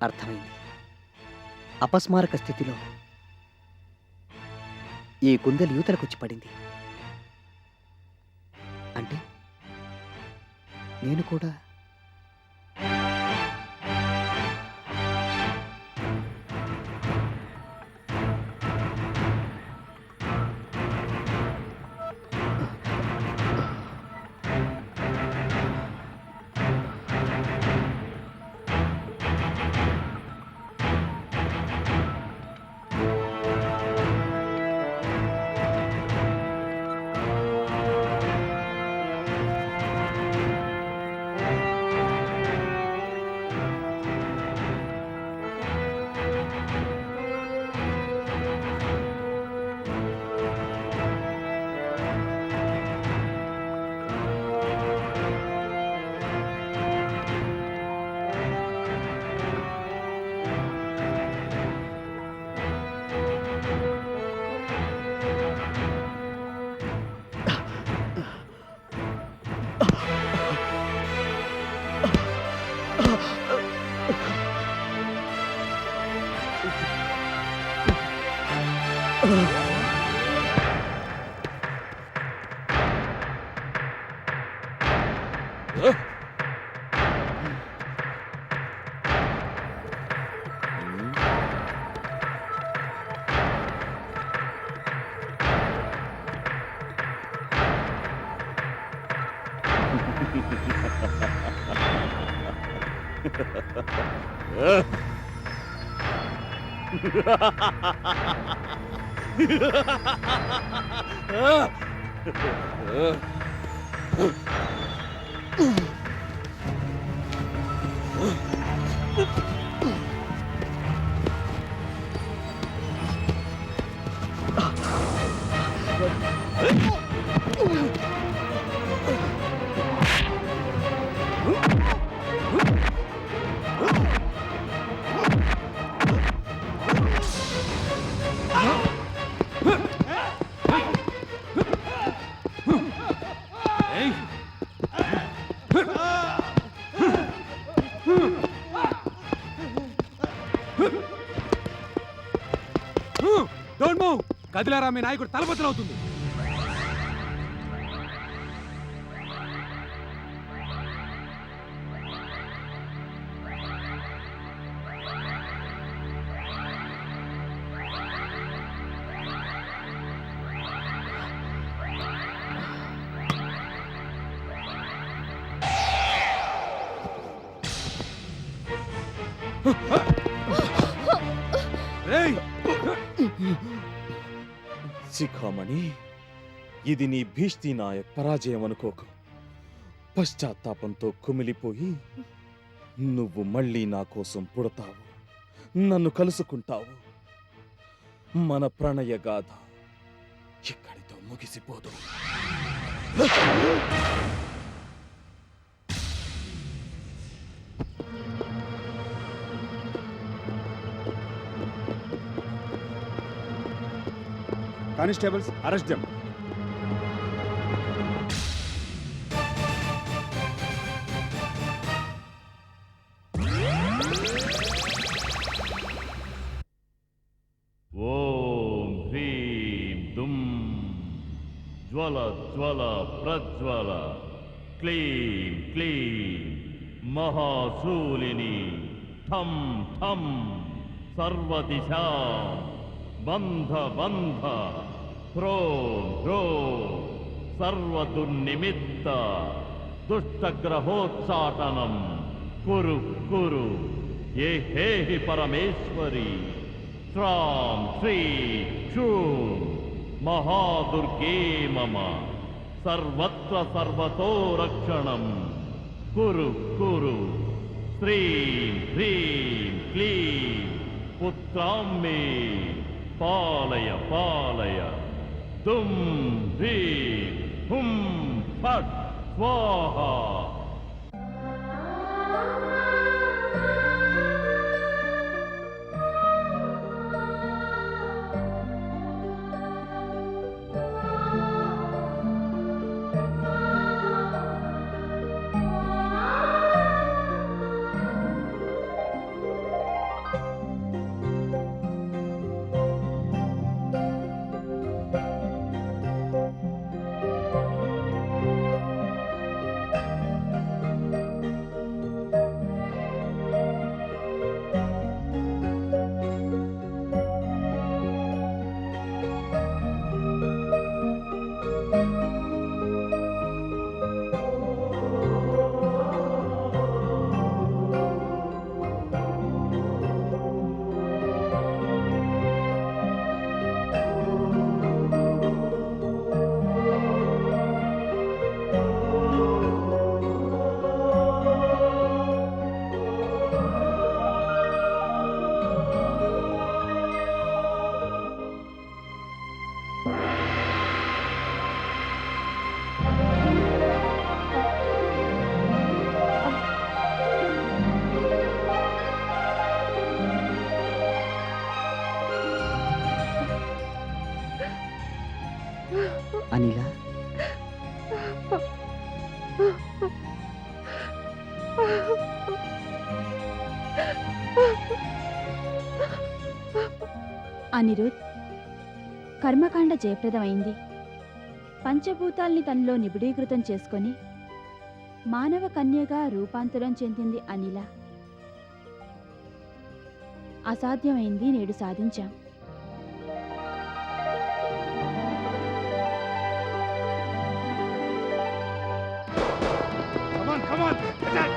అర్థమైంది. అపస్మారక స్థితిలో ఈ కుందేలు యూతలకొచ్చి పడింది. అంటే నేను కూడా డోంట్ మూవ్. కదిలారా మీ నాయకుడు తలబద్దలవుతుంది. శిఖామణి, ఇది నీ భీష్టి నాయక్ పరాజయం అనుకోకు. పశ్చాత్తాపంతో కుమిలిపోయి నువ్వు మళ్ళీ నా కోసం పుడతావు, నన్ను కలుసుకుంటావు. మన ప్రణయ గాథ ఇక్కడితో ముగిసిపోదు. Constables, arrest them. ఓం హ్రీం దుం జ్వల జ్వల ప్రజ్వల క్లీం క్లీం మహాశూలిని ఠం ఠం సర్వదిశా బంధ బంధ హ్రోం హ్రోం సర్వదుర్నిమిత్త దుష్టగ్రహోత్సాటనం కురు కురు ఏ హేహి పరమేశ్వరి శ్రాం శ్రీ క్షూం మహాదుర్గే మమ సర్వత్ర సర్వతో రక్షణం కురు కురు శ్రీం హ్రీం క్లీం పుత్రాం మే పాలయ పాలయ దుం హ్రీం హుం ఫట్ స్వాహా. అనిరుద్, కర్మకాండ జయప్రదమైంది. పంచభూతాల్ని తనలో నిబిడీకృతం చేసుకొని మానవ కన్యగా రూపాంతరం చెందింది అనిల. అసాధ్యమైంది నేడు సాధించాం. Come on, attack!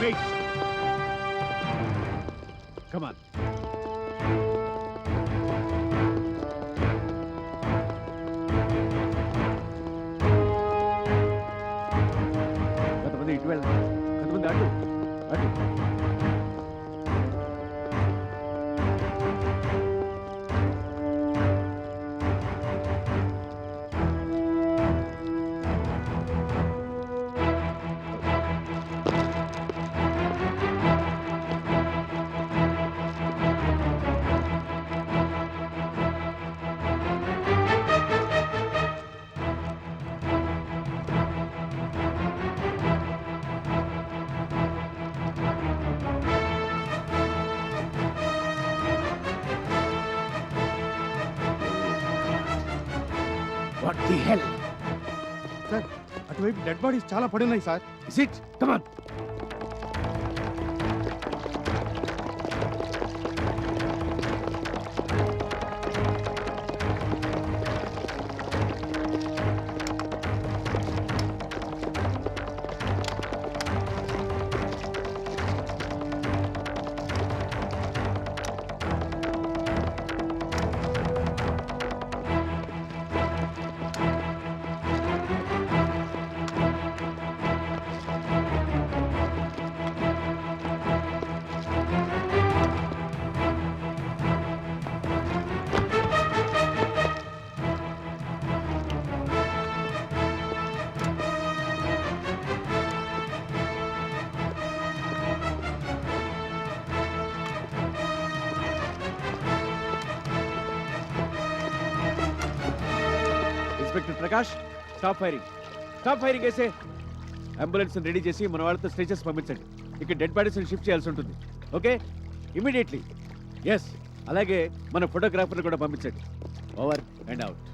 Wait. Come on. కొంతమంది ఇటు వెళ్ళండి, కొంతమంది అటు అటు. What the hell? సార్, అటువైపు డెడ్ బాడీస్ చాలా పడున్నాయి sir. Is it? Come on. Inspector Prakash, stop firing. Stop firing వేసే అంబులెన్స్ రెడీ చేసి మన వాళ్ళతో స్ట్రెచర్స్ పంపించండి. ఇక్కడ డెడ్ బాడీస్ షిఫ్ట్ చేయాల్సి ఉంటుంది. Okay, immediately. ఎస్, అలాగే మన ఫోటోగ్రాఫర్ని కూడా పంపించండి. Over and out.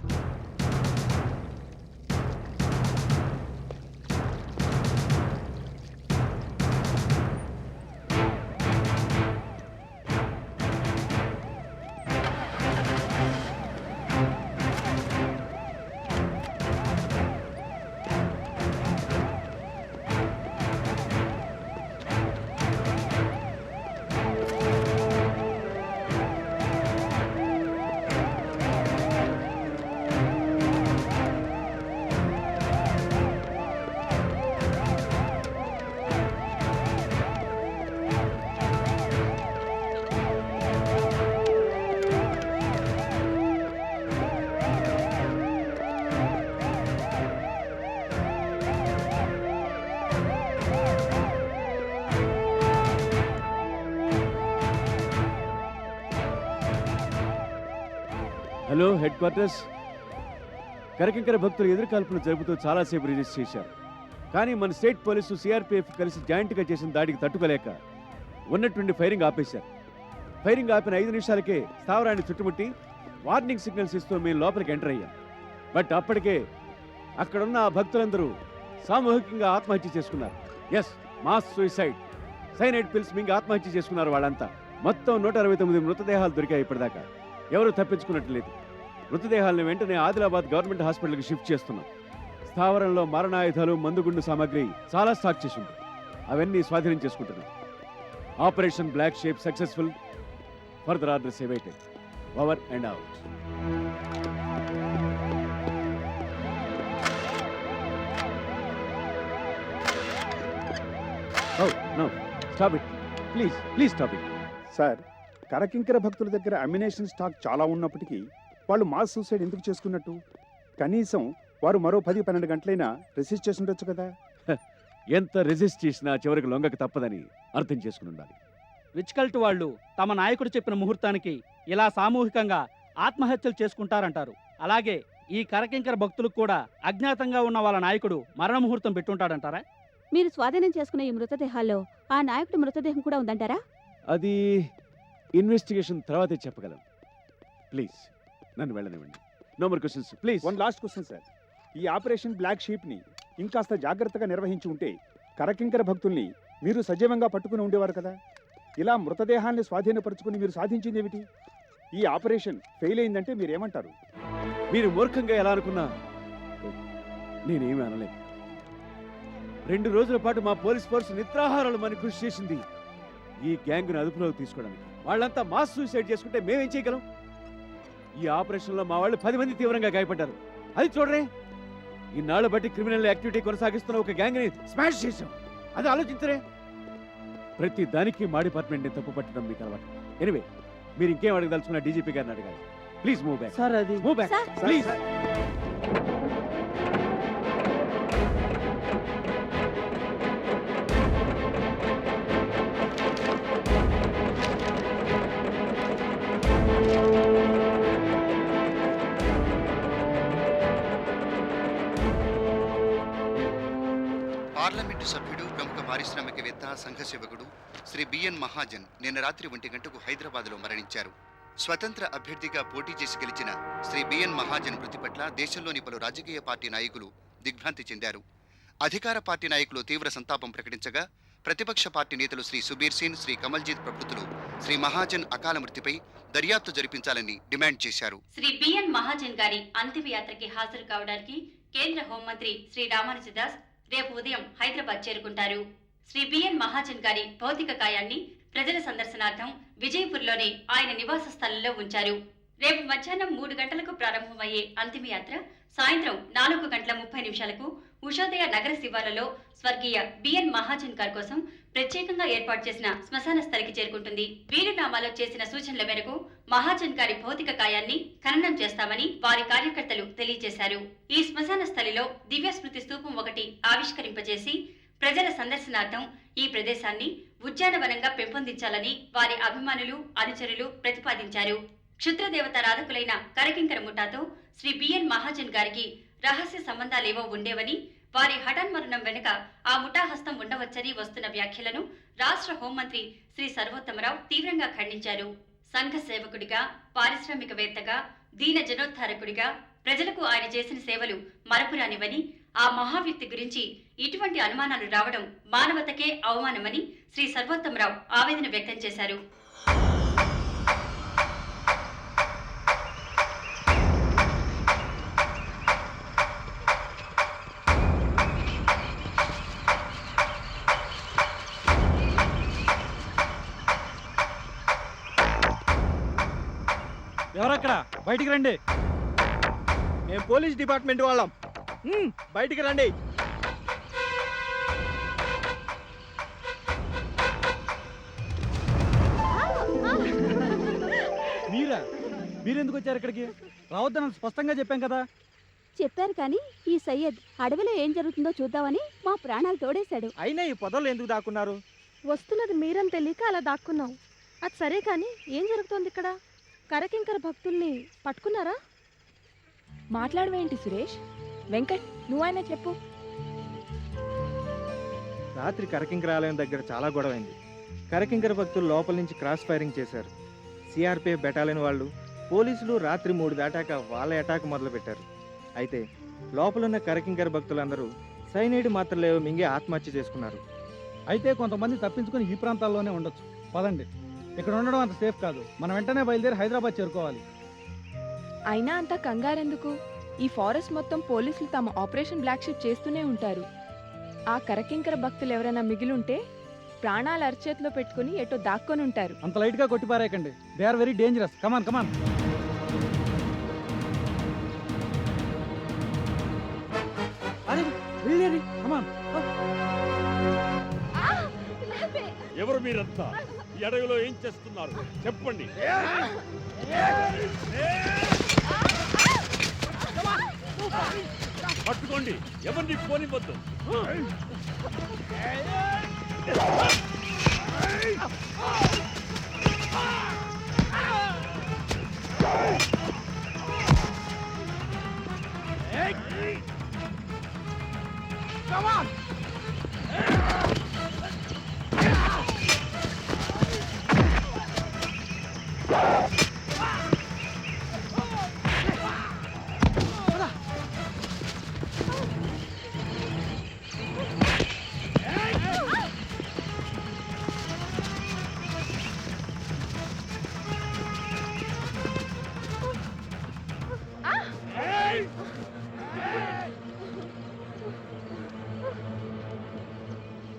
Hello, headquarters. కరకింకర భక్తులు ఎదురుకాల్పులు జరుపుతూ చాలాసేపు రిజిస్టర్ చేశారు. కానీ మన స్టేట్ పోలీసు సిఆర్పిఎఫ్ కలిసి జాయింట్గా చేసిన దాడికి తట్టుకోలేక ఉన్నటువంటి ఫైరింగ్ ఆపేశారు. ఫైరింగ్ ఆపిన 5 నిమిషాలకే స్థావరాన్ని చుట్టుముట్టి వార్నింగ్ సిగ్నల్స్ ఇస్తూ మేము లోపలికి ఎంటర్ అయ్యాం. బట్ అప్పటికే అక్కడున్న ఆ భక్తులందరూ సామూహికంగా ఆత్మహత్య చేసుకున్నారు. Yes, mass suicide. Cyanide pills మింగి ఆత్మహత్య చేసుకున్నారు వాళ్ళంతా. మొత్తం 169 మృతదేహాలు దొరికాయి ఇప్పటిదాకా. ఎవరు తప్పించుకున్నట్టు లేదు. మృతదేహాలను వెంటనే ఆదిలాబాద్ గవర్నమెంట్ హాస్పిటల్కి షిఫ్ట్ చేస్తున్నాం. స్థావరంలో మరణాయుధాలు, మందుగుండు సామాగ్రి చాలా స్టాక్ చేసి ఉంది. అవన్నీ స్వాధీనం చేసుకుంటున్నాం. Operation black shape successful. Further orders awaited. Over and out. Oh, no. Stop it. Please stop it. Sir, కరకింకర భక్తుల దగ్గర అమ్యునేషన్ స్టాక్ చాలా ఉన్నప్పటికీ వాళ్ళు మాస్ సూసైడ్ ఎందుకు చేసుకున్నట్టు? కనీసం వారు మరో 10-12 గంటలైనా రెసిస్ట్ చేసి ఉండొచ్చు కదా. ఎంత రెసిస్ట్ చేసినా చివరికి లొంగక తప్పదని అర్థం చేసుకుని ఉండాలి. విచ్ కల్ట్ వాళ్ళు తమ నాయకుడు చెప్పిన ముహూర్తానికి ఇలా సామూహికంగా ఆత్మహత్యలు చేసుకుంటారంటారు. అలాగే ఈ కరకింకర భక్తులకు కూడా అజ్ఞాతంగా ఉన్న వాళ్ళ నాయకుడు మరణ ముహూర్తం పెట్టుంటాడంటారా? మీరు స్వాధీనం చేసుకున్న ఈ మృతదేహాల్లో ఆ నాయకుడి మృతదేహం కూడా ఉందంటారా? అది ఇన్వెస్టిగేషన్ తర్వాతే చెప్పగలం. ప్లీజ్ నన్ను వెళ్ళనివ్వండి. No more questions please. One last question sir. ఈ ఆపరేషన్ బ్లాక్ షీప్ ని ఇంకాస్త జాగ్రత్తగా నిర్వహించి ఉంటే కరకింకర భక్తుల్ని మీరు సజీవంగా పట్టుకుని ఉండేవారు కదా. ఇలా మృతదేహాన్ని స్వాధీనపరుచుకుని మీరు సాధించింది ఏమిటి? ఈ ఆపరేషన్ ఫెయిల్ అయిందంటే మీరేమంటారు? మీరు మూర్ఖంగా ఎలా అనుకున్నా నేనేమీ అనలేదు. 2 రోజుల పాటు మా పోలీస్ ఫోర్స్ నిద్రాహారాలు మని కృషి చేసింది ఈ గ్యాంగ్ను అదుపులోకి తీసుకోవడానికి. వాళ్ళంతా మాస్ సూసైడ్ చేసుకుంటే మేమేం చేయగలం? ఈ ఆపరేషన్లో మా వాళ్ళు 10 మంది తీవ్రంగా గాయపడ్డారు. అది చూడరే, ఇన్నాళ్ళు బట్టి క్రిమినల్ యాక్టివిటీ కొనసాగిస్తున్న ఒక గ్యాంగ్ని స్మాష్ చేశాం. అది ఆలోచించరే. ప్రతి దానికి మా డిపార్ట్మెంట్ని తప్పు పట్టడం మీకు అలవాటు. ఎనివే, మీరు ఇంకేం అడగదలుచుకున్న డీజీపీ గారిని అడగాలి. Please move back. సార్ అది మూవ్ బ్యాక్ ప్లీజ్. పార్లమెంటు సభ్యుడు, ప్రముఖ పారిశ్రామికవేత్త, సంఘ సేవకుడు శ్రీ బిఎన్ మహాజన్ నిన్న రాత్రి 1 గంటకు హైదరాబాద్లో మరణించారు. స్వతంత్ర అభ్యర్థిగా పోటీ చేసి గెలిచిన శ్రీ బిఎన్ మహాజన్ మృతి పట్ల దేశంలోని పలు రాజకీయ పార్టీ నాయకులు దిగ్భ్రాంతి చెందారు. అధికార పార్టీ నాయకులు తీవ్ర సంతాపం ప్రకటించగా, ప్రతిపక్ష పార్టీ నేతలు శ్రీ సుబీర్ సింగ్, శ్రీ కమల్జీత్ ప్రభుత్తులు శ్రీ మహాజన్ అకాల మృతిపై దర్యాప్తు జరిపించాలని డిమాండ్ చేశారు. శ్రీ బిఎన్ మహాజన్ గారి అంతిమయాత్రకి హాజరు కావడానికి కేంద్ర హోంమంత్రి శ్రీ రామానుజదాస్ రేపు ఉదయం హైదరాబాద్ చేరుకుంటారు. శ్రీ బిఎన్ మహాజన్ గారి భౌతిక కాయాన్ని ప్రజల సందర్శనార్థం విజయపూర్లోని ఆయన నివాస స్థలంలో ఉంచారు. రేపు మధ్యాహ్నం 3 గంటలకు ప్రారంభమయ్యే అంతిమయాత్ర సాయంత్రం 4:30 ఉషోదయ నగర శివార్లలో స్వర్గీయ బిఎన్ మహాజన్ గారి కోసం ప్రత్యేకంగా ఏర్పాటు చేసిన శ్మశాన స్థలికి చేరుకుంటుంది. వీలునామాలో చేసిన సూచనల మేరకు మహాజన్ గారి భౌతిక కాయాన్ని ఖననం చేస్తామని వారి కార్యకర్తలు తెలియజేశారు. ఈ శ్మశాన స్థలిలో దివ్య స్మృతి స్తూపం ఒకటి ఆవిష్కరింపజేసి ప్రజల సందర్శనార్థం ఈ ప్రదేశాన్ని ఉద్యానవనంగా పెంపొందించాలని వారి అభిమానులు, అనుచరులు ప్రతిపాదించారు. క్షుద్రదేవత రాధకులైన కరకింకర ముఠాతో శ్రీ బిఎన్ మహాజన్ గారికి రహస్య సంబంధాలేవో ఉండేవని, వారి హఠాన్మరణం వెనుక ఆ ముఠా హస్తం ఉండవచ్చని వస్తున్న వ్యాఖ్యలను రాష్ట్ర హోంమంత్రి శ్రీ సర్వోత్తమరావు తీవ్రంగా ఖండించారు. సంఘ సేవకుడిగా, పారిశ్రామికవేత్తగా, దీన జనోద్ధారకుడిగా ప్రజలకు ఆయన చేసిన సేవలు మరపురానివని, ఆ మహావ్యక్తి గురించి ఇటువంటి అనుమానాలు రావడం మానవతకే అవమానమని శ్రీ సర్వోత్తమరావు ఆవేదన వ్యక్తం చేశారు. ఎవరక్కడ? బయటికి రండి. మేము పోలీస్ డిపార్ట్మెంట్ వాళ్ళం. బయటికి రండి. మీరెందుకు వచ్చారు ఇక్కడికి? రావద్దని స్పష్టంగా చెప్పాం కదా. చెప్పారు కానీ ఈ సయ్యద్ అడవిలో ఏం జరుగుతుందో చూద్దామని మా ప్రాణాలు తోడేశాడు. అయినా ఈ పొదలు ఎందుకు దాక్కున్నారు? వస్తున్నది మీరని తెలియక అలా దాక్కున్నాం. అది సరే కానీ ఏం జరుగుతోంది ఇక్కడ? కరకింకర భక్తుల్ని పట్టుకున్నారా? మాట్లాడవేంటి సురేష్? వెంకట్, నువ్వైనా చెప్పు. రాత్రి కరకింకరాలయం దగ్గర చాలా గొడవైంది. కరకింకర భక్తులు లోపల నుంచి క్రాస్ ఫైరింగ్ చేశారు. సిఆర్పిఎఫ్ బెటాలియన్ వాళ్ళు, పోలీసులు రాత్రి 3 దాటాక వాళ్ళ అటాక్ మొదలుపెట్టారు. అయితే లోపలున్న కరకింకర భక్తులందరూ సైనైడ్ మాత్రలేవో మింగి ఆత్మహత్య చేసుకున్నారు. అయితే కొంతమంది తప్పించుకొని ఈ ప్రాంతాల్లోనే ఉండొచ్చు. పదండి, ఇక్కడ ఉండడం అంత సేఫ్ కాదు. మనం వెంటనే బయలుదేరి హైదరాబాద్ చేరుకోవాలి. అయినా అంత కంగారెందుకు? ఈ ఫారెస్ట్ మొత్తం పోలీసులు తమ ఆపరేషన్ బ్లాక్ షిప్ చేస్తూనే ఉంటారు. ఆ కరకింకర భక్తులు ఎవరైనా మిగిలుంటే ప్రాణాలు అరచేతిలో పెట్టుకుని ఎటో దాక్కొని ఉంటారు. అంత లైట్గా కొట్టిపారేయకండి. They are very dangerous. Come on come on. Come on. ఎవరు మీరంతా? ఈ అడవిలో ఏం చేస్తున్నారు చెప్పండి. పట్టుకోండి, ఎవరిని పోనివ్వద్దు.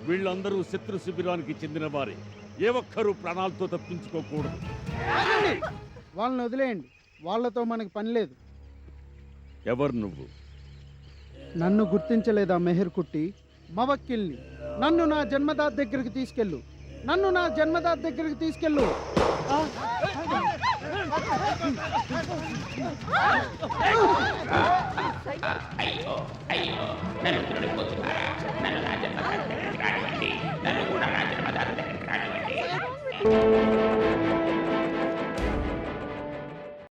వీళ్ళందరూ శత్రు శిబిరానికి చెందిన వారే. ఏ ఒక్కరూ ప్రాణాలతో తప్పించుకోకూడదు. వాళ్ళని వదిలేయండి, వాళ్ళతో మనకి పని లేదు. ఎవరు నువ్వు? నన్ను గుర్తించలేదా మెహర్ కుట్టి? మవక్కిల్ని. నన్ను నా జన్మదాత్ దగ్గరికి తీసుకెళ్ళు. నన్ను నా జన్మదాత్ దగ్గరికి తీసుకెళ్ళు. అయ్యో అయ్యో నన్ను తుడిపోతున్నారు. నన్ను రాజ